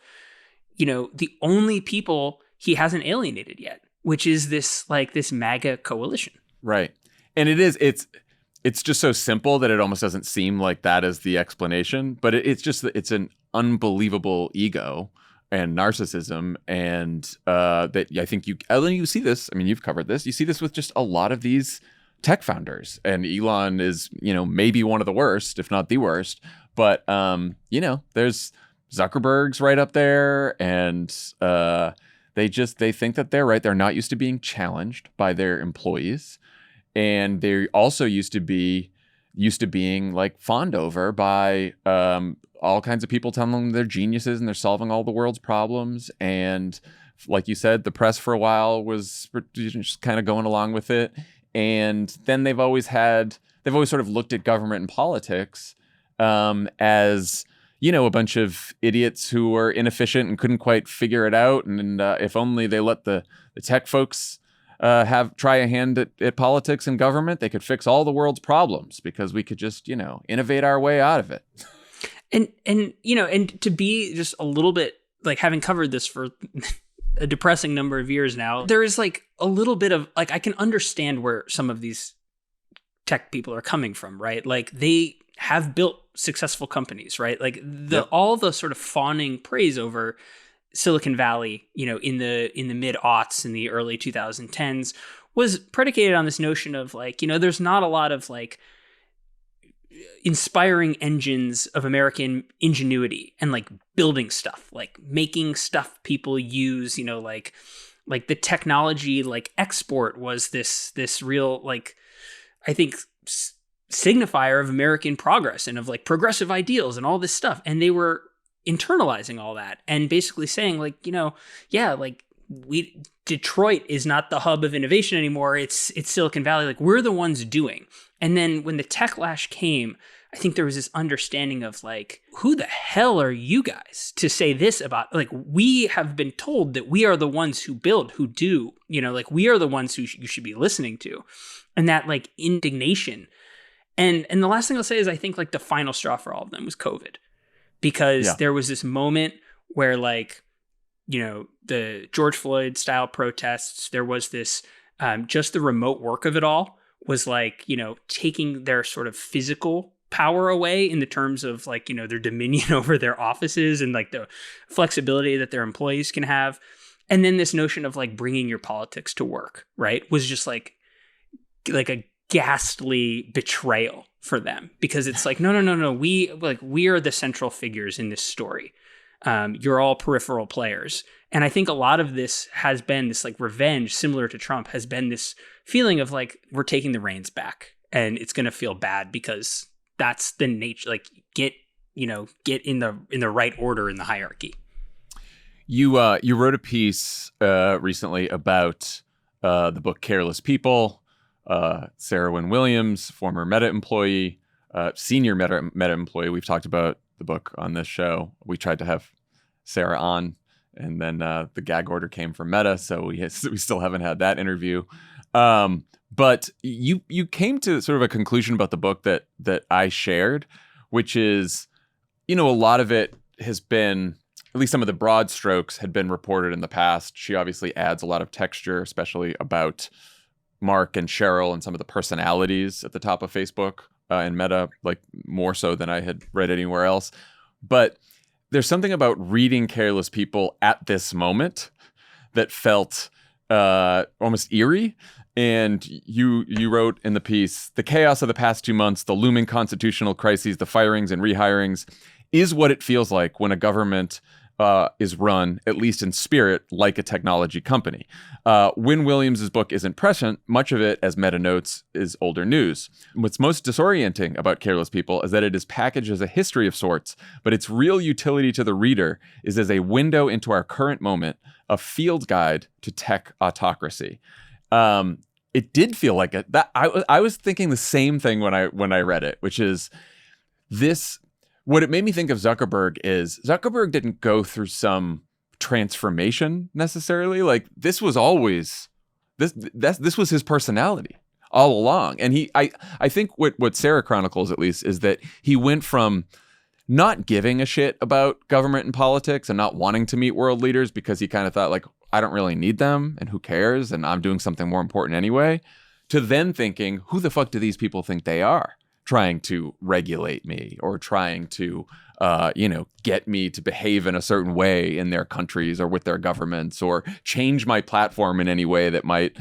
the only people he hasn't alienated yet, which is this MAGA coalition. Right. And it's just so simple that it almost doesn't seem like that is the explanation, but it's an unbelievable ego and narcissism. And that I think you see this, I mean, you've covered this, you see this with just a lot of these tech founders, and Elon is, maybe one of the worst, if not the worst, but there's Zuckerberg's right up there, and they think that they're right. They're not used to being challenged by their employees, and they also used to being like fawned over by all kinds of people telling them they're geniuses and they're solving all the world's problems. And like you said, the press for a while was just kind of going along with it. And then they've always sort of looked at government and politics as, a bunch of idiots who were inefficient and couldn't quite figure it out. And if only they let the tech folks try a hand at politics and government, they could fix all the world's problems because we could just, innovate our way out of it. And to be just a little bit like, having covered this for a depressing number of years now, there is like a little bit of like, I can understand where some of these tech people are coming from, right? Like they have built successful companies, right? Like all the sort of fawning praise over Silicon Valley, in the mid-aughts, in the early 2010s, was predicated on this notion of like, there's not a lot of like inspiring engines of American ingenuity and like building stuff, like making stuff people use, like the technology, like export was this real, like, I think signifier of American progress and of like progressive ideals and all this stuff. And they were internalizing all that and basically saying like, like Detroit is not the hub of innovation anymore. It's Silicon Valley. Like we're the ones doing. And then when the tech lash came, I think there was this understanding of like, who the hell are you guys to say this about, like, we have been told that we are the ones who build, who do, like we are the ones who you should be listening to. And that like indignation. And the last thing I'll say is I think like the final straw for all of them was COVID, because there was this moment where like, the George Floyd style protests, there was this, just the remote work of it all was like, taking their sort of physical power away in the terms of like, their dominion over their offices and like the flexibility that their employees can have. And then this notion of like bringing your politics to work, right, was just like a ghastly betrayal for them, because it's like, no. We are the central figures in this story. You're all peripheral players. And I think a lot of this has been this like revenge, similar to Trump, has been this feeling of like, we're taking the reins back and it's going to feel bad because that's the nature, like get in the right order in the hierarchy. You wrote a piece recently about the book Careless People. Sarah Wynne Williams, former Meta employee, senior Meta employee. We've talked about the book on this show. We tried to have Sarah on, and then the gag order came from Meta, so we still haven't had that interview. But you came to sort of a conclusion about the book that I shared, which is, a lot of it has been, at least some of the broad strokes had been reported in the past. She obviously adds a lot of texture, especially about Mark and Cheryl and some of the personalities at the top of Facebook and Meta, like more so than I had read anywhere else. But there's something about reading Careless People at this moment that felt almost eerie. And you wrote in the piece, the chaos of the past 2 months, the looming constitutional crises, the firings and rehirings, is what it feels like when a government is run, at least in spirit, like a technology company. Wynne Williams' book isn't prescient. Much of it, as Meta notes, is older news. What's most disorienting about Careless People is that it is packaged as a history of sorts, but its real utility to the reader is as a window into our current moment, a field guide to tech autocracy. It did feel like it. That I was thinking the same thing when I read it, which is this. What it made me think of Zuckerberg is Zuckerberg didn't go through some transformation necessarily. Like this was always this was his personality all along. And I think what Sarah chronicles at least is that he went from not giving a shit about government and politics and not wanting to meet world leaders because he kind of thought like, I don't really need them and who cares? And I'm doing something more important anyway, to then thinking, who the fuck do these people think they are? Trying to regulate me or trying to, get me to behave in a certain way in their countries or with their governments or change my platform in any way that might,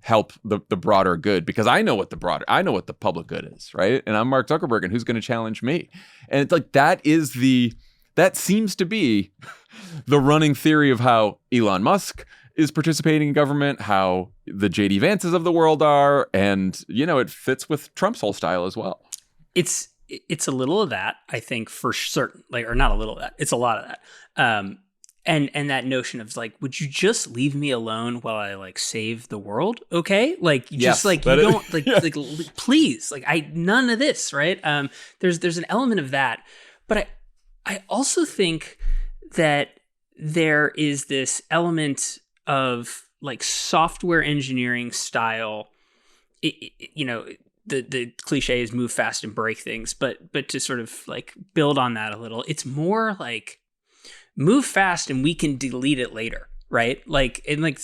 help the broader good, because I know what the public good is, right? And I'm Mark Zuckerberg, and who's going to challenge me? And it's like, that seems to be the running theory of how Elon Musk is participating in government, how the JD Vances of the world are, and it fits with Trump's whole style as well. It's a little of that, I think, for certain. Like, or not a little of that. It's a lot of that. And that notion of like, would you just leave me alone while I like save the world? Okay, like just like you don't like like please, like none of this, right? There's an element of that, but I also think that there is this element of like software engineering style, the cliche is move fast and break things, but to sort of like build on that a little, it's more like move fast and we can delete it later, right? Like, and like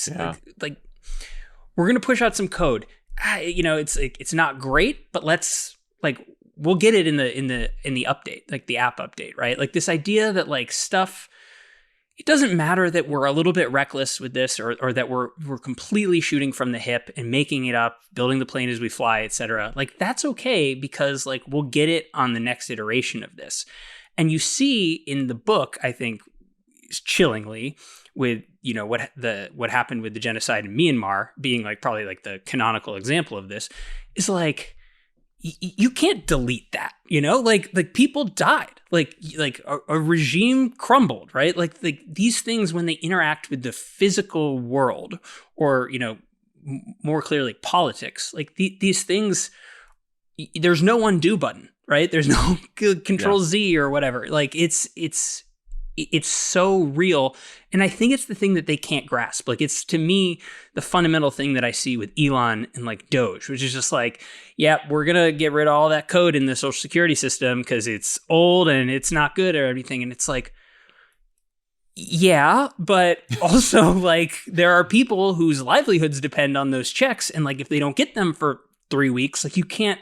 we're going to push out some code. It's not great, but let's like, we'll get it in the update, like the app update, right? Like this idea that like stuff, it doesn't matter that we're a little bit reckless with this or that we're completely shooting from the hip and making it up, building the plane as we fly, etc. Like that's okay, because like we'll get it on the next iteration of this. And you see in the book, I think chillingly, with what happened with the genocide in Myanmar being like probably like the canonical example of this, is like you can't delete that, like people died, like a regime crumbled, right? Like these things, when they interact with the physical world or, more clearly politics, like these things, there's no undo button right? There's no Control Z or whatever. Like it's so real. And I think it's the thing that they can't grasp. Like it's, to me, the fundamental thing that I see with Elon and like Doge, which is just like, yeah, we're going to get rid of all that code in the social security system because it's old and it's not good or everything. And it's like, yeah, but also like there are people whose livelihoods depend on those checks. And like, if they don't get them for 3 weeks, like you can't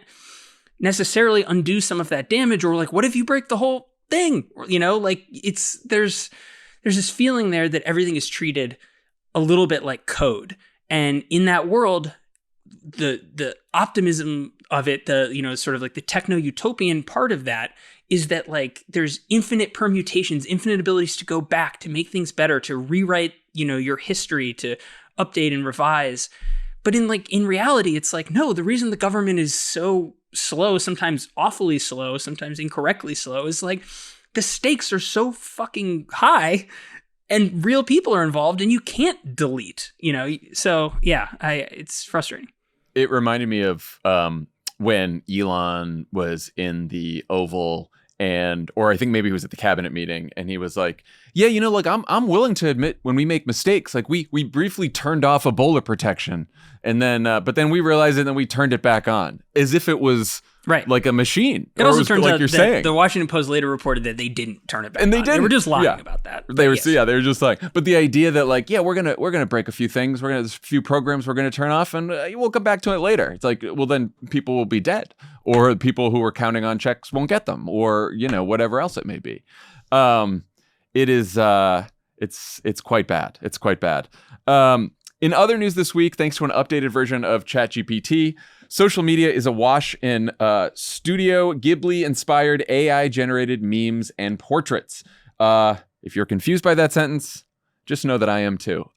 necessarily undo some of that damage. Or like, what if you break the whole thing? You know, like there's this feeling there that everything is treated a little bit like code. And in that world, the optimism of it, the, you know, sort of like the techno-utopian part of that is that like there's infinite permutations, infinite abilities to go back, to make things better, to rewrite, you know, your history, to update and revise. But in reality, it's like, no, the reason the government is so slow, sometimes awfully slow, sometimes incorrectly slow, is like the stakes are so fucking high and real people are involved and you can't delete, you know? So yeah, it's frustrating. It reminded me of when Elon was in the Oval or I think maybe he was at the cabinet meeting and he was like, yeah, you know, like I'm willing to admit when we make mistakes, like we briefly turned off Ebola protection and then, but then we realized it and then we turned it back on as if it was right, like a machine. It also turns like out you're that saying. The Washington Post later reported that they didn't turn it back and they on. didn't. They were just lying about that. They were, they were just like, but the idea that like, yeah, we're gonna break a few things. There's a few programs we're gonna turn off, and we'll come back to it later. It's like, well, then people will be dead, or people who are counting on checks won't get them, or you know, whatever else it may be. It is, it's quite bad. It's quite bad. In other news this week, thanks to an updated version of ChatGPT, social media is awash in Studio Ghibli-inspired AI-generated memes and portraits. If you're confused by that sentence, just know that I am too.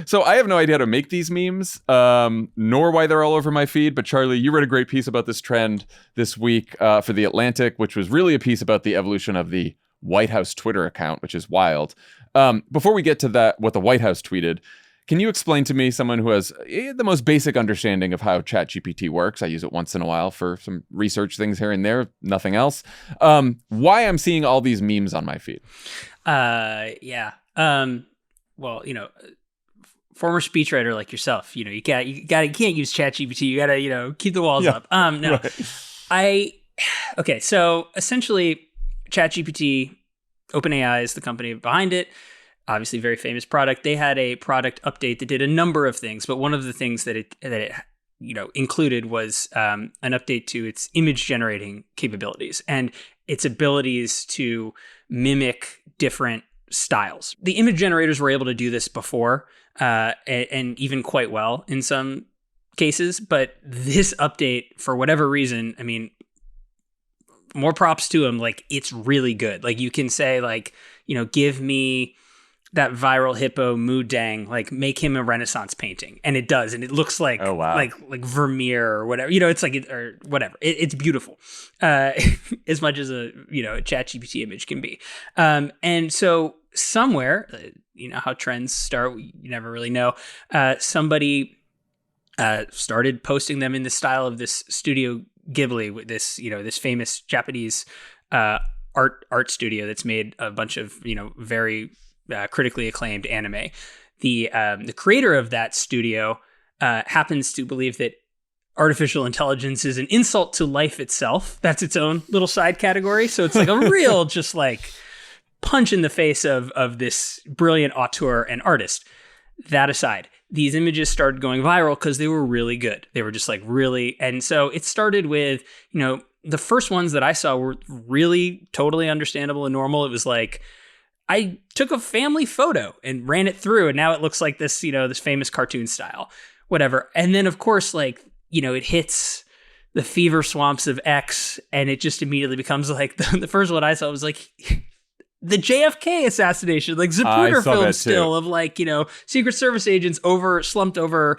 So I have no idea how to make these memes, nor why they're all over my feed. But Charlie, you wrote a great piece about this trend this week for The Atlantic, which was really a piece about the evolution of the White House Twitter account, which is wild. Before we get to that, what the White House tweeted, can you explain to me, someone who has the most basic understanding of how ChatGPT works? I use it once in a while for some research things here and there, nothing else. Why I'm seeing all these memes on my feed? Yeah. Well, you know, former speechwriter like yourself, you know, you can't use ChatGPT. You gotta, you know, keep the walls up. No, right. Okay. So essentially, ChatGPT, OpenAI is the company behind it. Obviously, very famous product. They had a product update that did a number of things, but one of the things that it you know included was an update to its image generating capabilities and its abilities to mimic different styles. The image generators were able to do this before, and even quite well in some cases. But this update, for whatever reason, I mean, more props to them. Like, it's really good. Like, you can say, like, you know, give me that viral hippo Mu Dang, like make him a Renaissance painting, and it does, and it looks like like Vermeer or whatever, you know. It's like or whatever. It's beautiful, as much as a ChatGPT image can be. And so somewhere, you know how trends start. You never really know. Somebody started posting them in the style of this Studio Ghibli, with this this famous Japanese art studio that's made a bunch of very critically acclaimed anime. The creator of that studio happens to believe that artificial intelligence is an insult to life itself. That's its own little side category. So it's like a real just like punch in the face of this brilliant auteur and artist. That aside, these images started going viral because they were really good. They were just like really, and so it started with, the first ones that I saw were really totally understandable and normal. It was like, I took a family photo and ran it through, and now it looks like this, this famous cartoon style, whatever. And then, of course, like, it hits the fever swamps of X, and it just immediately becomes like the first one I saw was like the JFK assassination, like Zapruder film still of like, Secret Service agents slumped over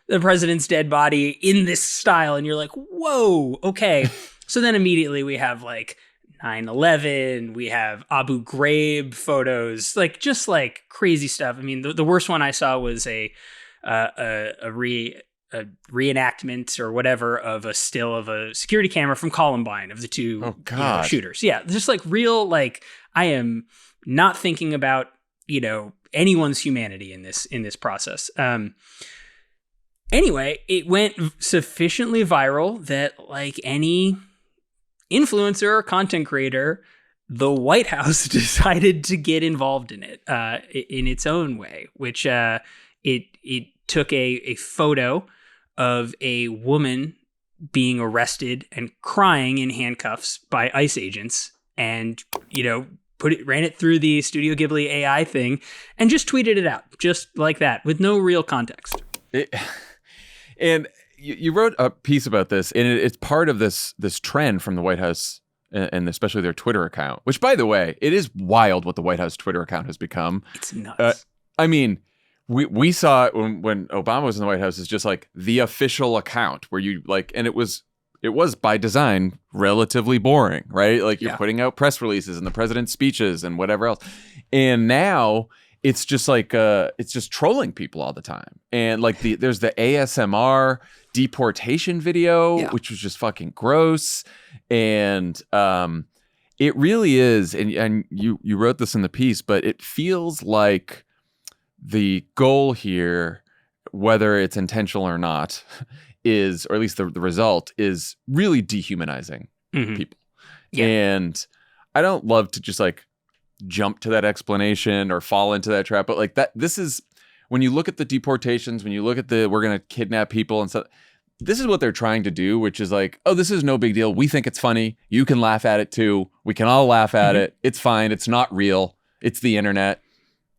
the president's dead body in this style. And you're like, whoa, okay. So then immediately we have like 9/11, we have Abu Ghraib photos, like just like crazy stuff. I mean, the worst one I saw was a reenactment or whatever of a still of a security camera from Columbine of the two shooters. Yeah, just like real, like I am not thinking about, anyone's humanity in this process. Anyway, it went sufficiently viral that like any influencer or content creator, the White House decided to get involved in it in its own way, which it took a photo of a woman being arrested and crying in handcuffs by ICE agents, and ran it through the Studio Ghibli AI thing, and just tweeted it out just like that with no real context. And you wrote a piece about this, and it's part of this trend from the White House, and especially their Twitter account, which, by the way, it is wild what the White House Twitter account has become. It's nuts. I mean, we saw it when Obama was in the White House, is just like the official account where you like, and it was by design relatively boring, right? Like you're putting out press releases and the president's speeches and whatever else. And now it's just like it's just trolling people all the time. And like there's the ASMR deportation video, which was just fucking gross. And it really is, and you wrote this in the piece, but it feels like the goal here, whether it's intentional or not, is, or at least the result is really dehumanizing people. Yeah. And I don't love to just like jump to that explanation or fall into that trap, but like this is, when you look at the deportations, when you look at we're going to kidnap people and stuff, this is what they're trying to do, which is like, oh, this is no big deal. We think it's funny. You can laugh at it too. We can all laugh at it. It's fine. It's not real. It's the internet.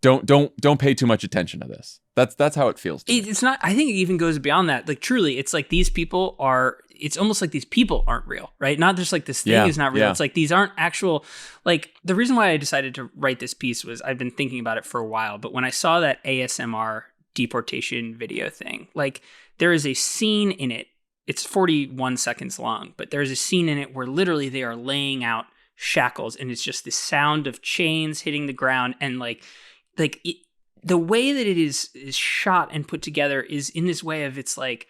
Don't pay too much attention to this. That's how it feels to me. It's not, I think it even goes beyond that. Like truly, it's like these people are, it's almost like these people aren't real, right? Not just like this thing is not real. Yeah. It's like these aren't actual, like the reason why I decided to write this piece was I've been thinking about it for a while, but when I saw that ASMR deportation video thing, like there is a scene in it, it's 41 seconds long, but there's a scene in it where literally they are laying out shackles and it's just the sound of chains hitting the ground, and the way that it is shot and put together is in this way of, it's like,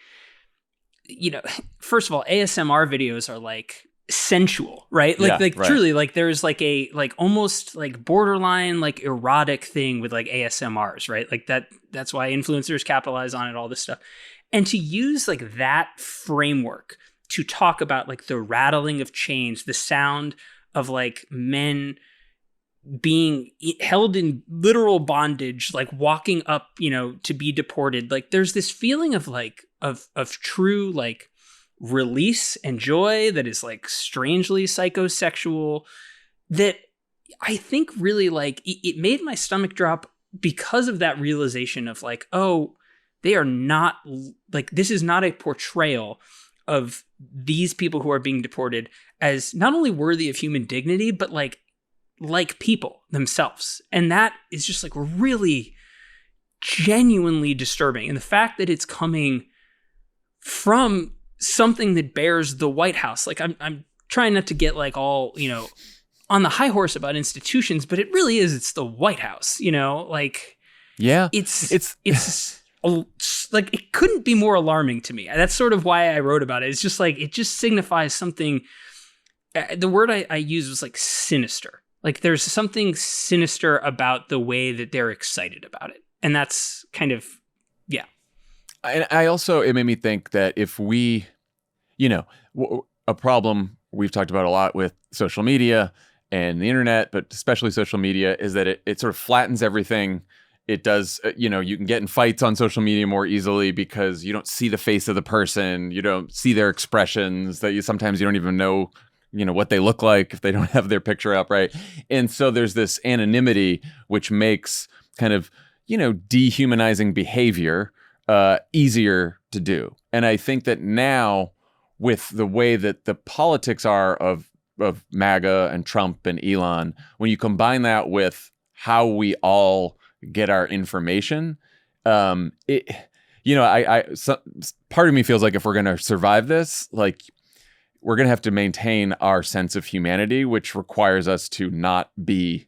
first of all, ASMR videos are like sensual, right? Right. Truly, like there's like a like almost like borderline like erotic thing with like ASMRs, right? Like that's why influencers capitalize on it, all this stuff. And to use like that framework to talk about like the rattling of chains, the sound of like men being held in literal bondage, like walking up, to be deported. Like there's this feeling of like, of true like release and joy that is like strangely psychosexual, that I think really like it made my stomach drop because of that realization of like, oh, they are not like, this is not a portrayal of these people who are being deported as not only worthy of human dignity, but like people themselves. And that is just like really genuinely disturbing. And the fact that it's coming from something that bears the White House, like I'm trying not to get like all, on the high horse about institutions, but it really is, it's the White House, like, yeah, it's like, it couldn't be more alarming to me. That's sort of why I wrote about it. It's just like, it just signifies something. The word I used was like sinister. Like there's something sinister about the way that they're excited about it. And that's kind of, yeah. And I also, it made me think that if we, a problem we've talked about a lot with social media and the internet, but especially social media, is that it sort of flattens everything. It does, you can get in fights on social media more easily because you don't see the face of the person. You don't see their expressions, that sometimes you don't even know what they look like if they don't have their picture up, right? And so there's this anonymity, which makes kind of, dehumanizing behavior easier to do. And I think that now, with the way that the politics are of MAGA and Trump and Elon, when you combine that with how we all get our information, part of me feels like if we're going to survive this, like, we're going to have to maintain our sense of humanity, which requires us to not be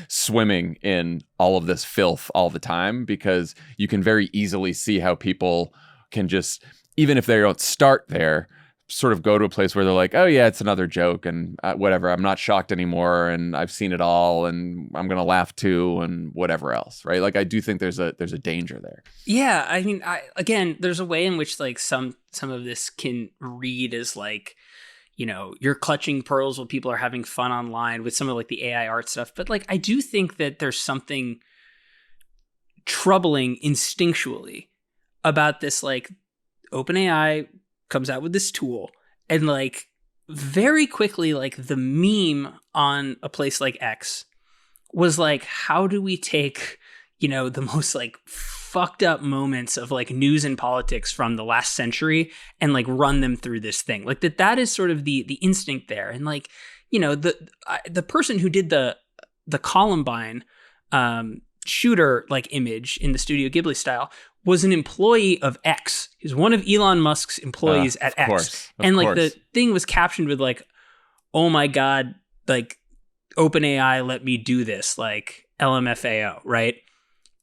swimming in all of this filth all the time, because you can very easily see how people can just, even if they don't start there, sort of go to a place where they're like, oh yeah, it's another joke and whatever. I'm not shocked anymore, and I've seen it all, and I'm gonna laugh too, and whatever else, right? Like I do think there's a danger there. Yeah, I mean, again, there's a way in which like some of this can read as like, you know, you're clutching pearls while people are having fun online with some of like the AI art stuff. But like, I do think that there's something troubling instinctually about this. Like, OpenAI comes out with this tool, and like very quickly, like the meme on a place like X was like, how do we take, you know, the most like fucked up moments of like news and politics from the last century and like run them through this thing? Like that is sort of the instinct there. And like, you know, the person who did the Columbine shooter like image in the Studio Ghibli style was an employee of X. He's one of Elon Musk's employees at X. And like the thing was captioned with like, oh my God, like OpenAI let me do this, like LMFAO, right?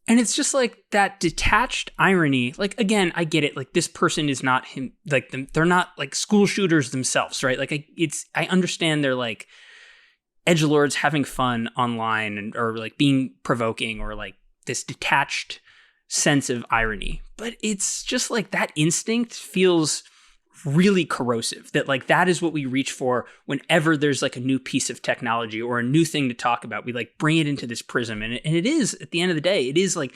And it's just like that detached irony. Like, again, I get it. Like, this person is not him. Like, they're not like school shooters themselves, right? Like, I understand they're like edgelords having fun online or like being provoking or like this detached sense of irony. But it's just like that instinct feels really corrosive, that like that is what we reach for whenever there's like a new piece of technology or a new thing to talk about. We like bring it into this prism, and it is, at the end of the day, it is like,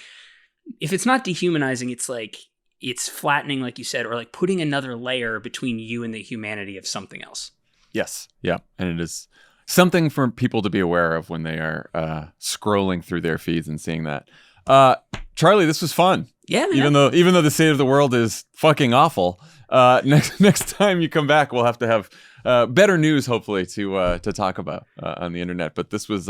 if it's not dehumanizing, it's like it's flattening, like you said, or like putting another layer between you and the humanity of something else. Yes. Yeah. And it is something for people to be aware of when they are scrolling through their feeds and seeing that. Charlie, this was fun. Yeah, man. Even though the state of the world is fucking awful, next time you come back, we'll have to have better news, hopefully, to talk about on the internet. But this was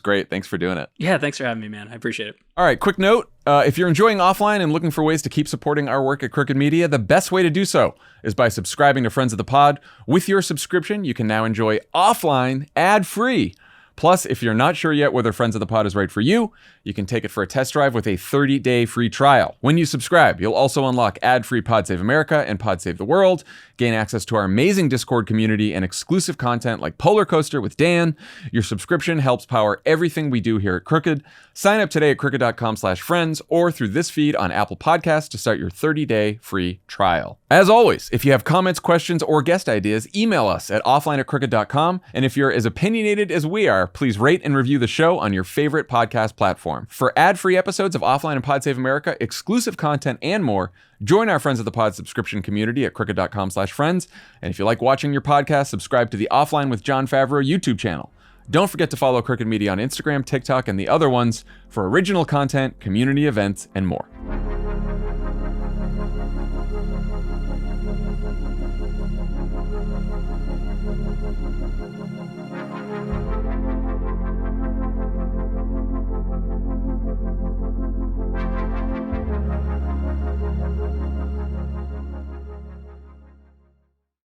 great. Thanks for doing it. Yeah, thanks for having me, man. I appreciate it. All right, quick note. If you're enjoying Offline and looking for ways to keep supporting our work at Crooked Media, the best way to do so is by subscribing to Friends of the Pod. With your subscription, you can now enjoy Offline ad-free. Plus, if you're not sure yet whether Friends of the Pod is right for you, you can take it for a test drive with a 30-day free trial. When you subscribe, you'll also unlock ad-free Pod Save America and Pod Save the World, gain access to our amazing Discord community and exclusive content like Polar Coaster with Dan. Your subscription helps power everything we do here at Crooked. Sign up today at crooked.com/friends or through this feed on Apple Podcasts to start your 30-day free trial. As always, if you have comments, questions, or guest ideas, email us at offline@crooked.com. And if you're as opinionated as we are, please rate and review the show on your favorite podcast platform. For ad-free episodes of Offline and Pod Save America, exclusive content, and more, join our Friends of the Pod subscription community at crooked.com/friends. And if you like watching your podcast, subscribe to the Offline with Jon Favreau YouTube channel. Don't forget to follow Crooked Media on Instagram, TikTok, and the other ones for original content, community events, and more.